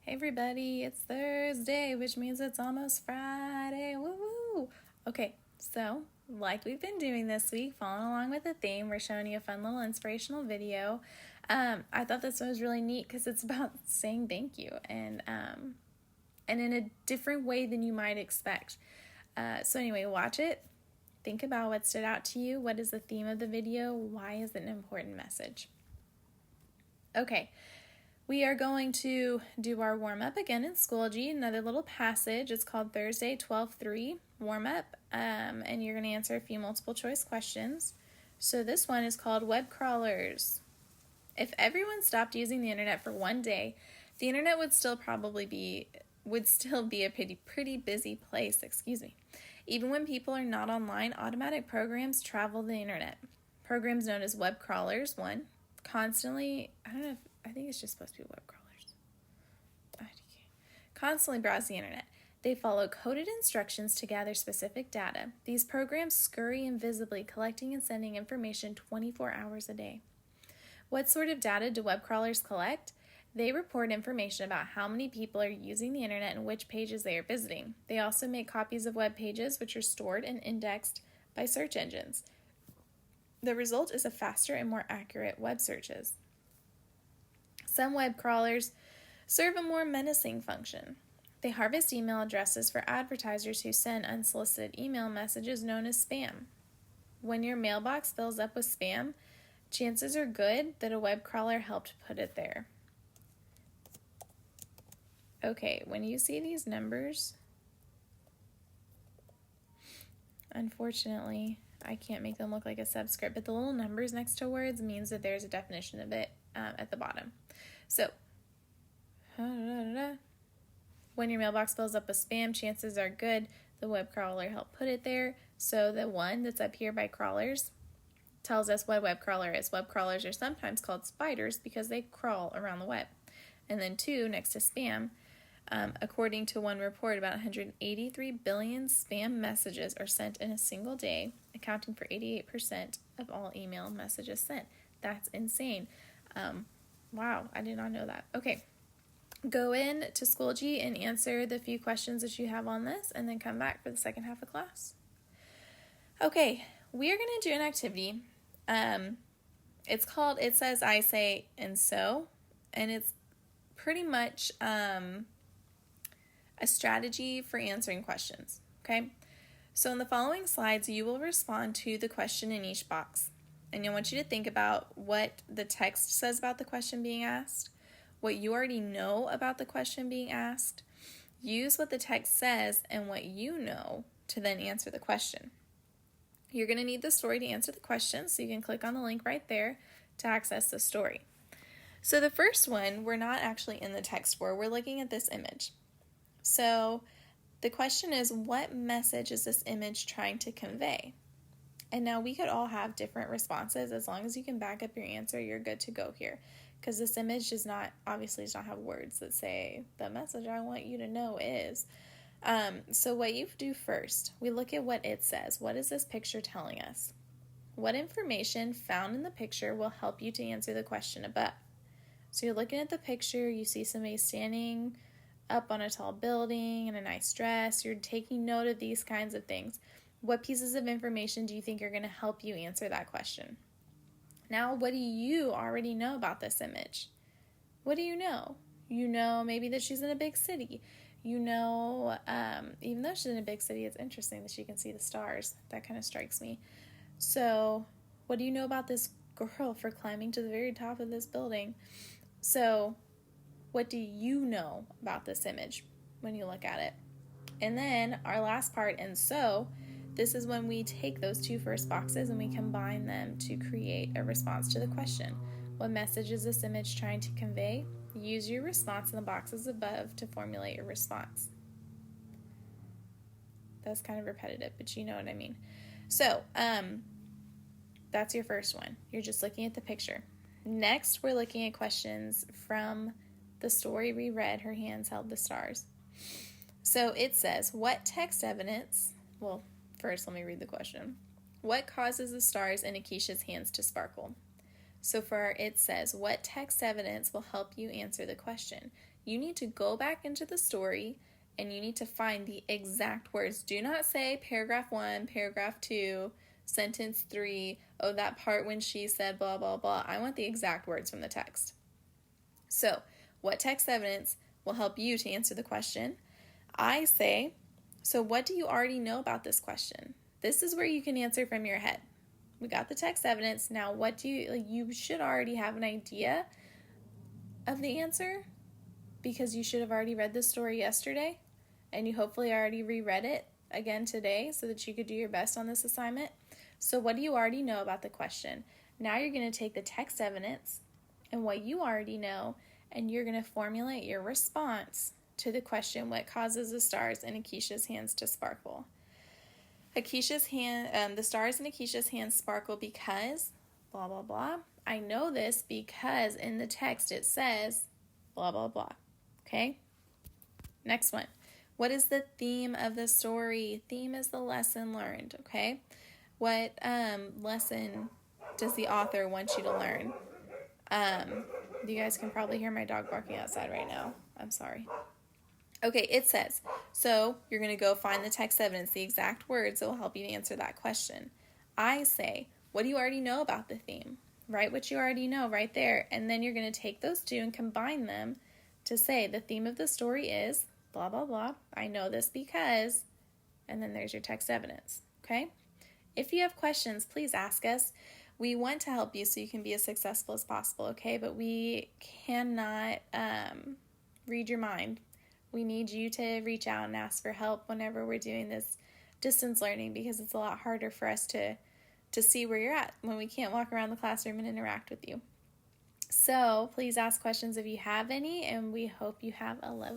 Hey everybody, it's Thursday, which means it's almost Friday. Woo-woo! Okay, so like we've been doing this week, following along with the theme, we're showing you a fun little inspirational video. I thought this one was really neat because it's about saying thank you and in a different way than you might expect. So anyway, watch it. Think about what stood out to you. What is the theme of the video? Why is it an important message? Okay. We are going to do our warm-up again in Schoology, another little passage. It's called Thursday 12-3 warm-up, and you're going to answer a few multiple choice questions. So this one is called Web Crawlers. If everyone stopped using the internet for one day, the internet would still be a pretty busy place, Even when people are not online, automatic programs travel the internet. Programs known as web crawlers, one, I think it's just supposed to be web crawlers. Constantly browse the internet. They follow coded instructions to gather specific data. These programs scurry invisibly, collecting and sending information 24 hours a day. What sort of data do web crawlers collect? They report information about how many people are using the internet and which pages they are visiting. They also make copies of web pages, which are stored and indexed by search engines. The result is a faster and more accurate web searches. Some web crawlers serve a more menacing function. They harvest email addresses for advertisers who send unsolicited email messages known as spam. When your mailbox fills up with spam, chances are good that a web crawler helped put it there. Okay, when you see these numbers, unfortunately, I can't make them look like a subscript, but the little numbers next to words means that there's a definition of it at the bottom. So, when your mailbox fills up with spam, chances are good the web crawler helped put it there. So the one that's up here by crawlers tells us what web crawler is. Web crawlers are sometimes called spiders because they crawl around the web. And then 2, next to spam, according to one report, about 183 billion spam messages are sent in a single day, accounting for 88% of all email messages sent. That's insane. Wow, I did not know that. Okay, go in to Schoology and answer the few questions that you have on this, and then come back for the second half of class. Okay, we are going to do an activity. It's called It Says, I Say, and So, and it's pretty much a strategy for answering questions, okay? So in the following slides, you will respond to the question in each box. And I want you to think about what the text says about the question being asked, what you already know about the question being asked. Use what the text says and what you know to then answer the question. You're going to need the story to answer the question, so you can click on the link right there to access the story. So the first one, we're not actually in the text for. We're looking at this image. So the question is, what message is this image trying to convey? And now we could all have different responses. As long as you can back up your answer, you're good to go here. Because this image does not have words that say, the message I want you to know is. So what you do first, we look at what it says. What is this picture telling us? What information found in the picture will help you to answer the question above? So you're looking at the picture, you see somebody standing up on a tall building in a nice dress. You're taking note of these kinds of things. What pieces of information do you think are going to help you answer that question? Now, what do you already know about this image? What do you know? You know maybe that she's in a big city. You know, even though she's in a big city, it's interesting that she can see the stars. That kind of strikes me. So, what do you know about this girl for climbing to the very top of this building? So, what do you know about this image when you look at it? And then our last part, and so, this is when we take those two first boxes and we combine them to create a response to the question. What message is this image trying to convey? Use your response in the boxes above to formulate your response. That's kind of repetitive, but you know what I mean. So, that's your first one. You're just looking at the picture. Next, we're looking at questions from the story we read, Her Hands Held the Stars. So it says, what text evidence, first let me read the question. What causes the stars in Akeisha's hands to sparkle? So for it says, what text evidence will help you answer the question? You need to go back into the story and you need to find the exact words. Do not say paragraph 1, paragraph 2, sentence 3, oh, that part when she said blah, blah, blah. I want the exact words from the text. So, what text evidence will help you to answer the question? I say, so what do you already know about this question? This is where you can answer from your head. We got the text evidence. Now, what do you should already have an idea of the answer because you should have already read this story yesterday and you hopefully already reread it again today so that you could do your best on this assignment. So what do you already know about the question? Now you're going to take the text evidence and what you already know, and you're going to formulate your response to the question, what causes the stars in Akeisha's hands to sparkle? The stars in Akeisha's hands sparkle because blah, blah, blah. I know this because in the text it says blah, blah, blah. Okay? Next one. What is the theme of the story? Theme is the lesson learned, okay? What lesson does the author want you to learn? You guys can probably hear my dog barking outside right now. I'm sorry. Okay, it says, so you're going to go find the text evidence, the exact words that will help you to answer that question. I say, what do you already know about the theme? Write what you already know right there, and then you're going to take those two and combine them to say the theme of the story is blah, blah, blah. I know this because, and then there's your text evidence, okay? If you have questions, please ask us. We want to help you so you can be as successful as possible, okay? But we cannot read your mind. We need you to reach out and ask for help whenever we're doing this distance learning because it's a lot harder for us to see where you're at when we can't walk around the classroom and interact with you. So please ask questions if you have any, and we hope you have a lovely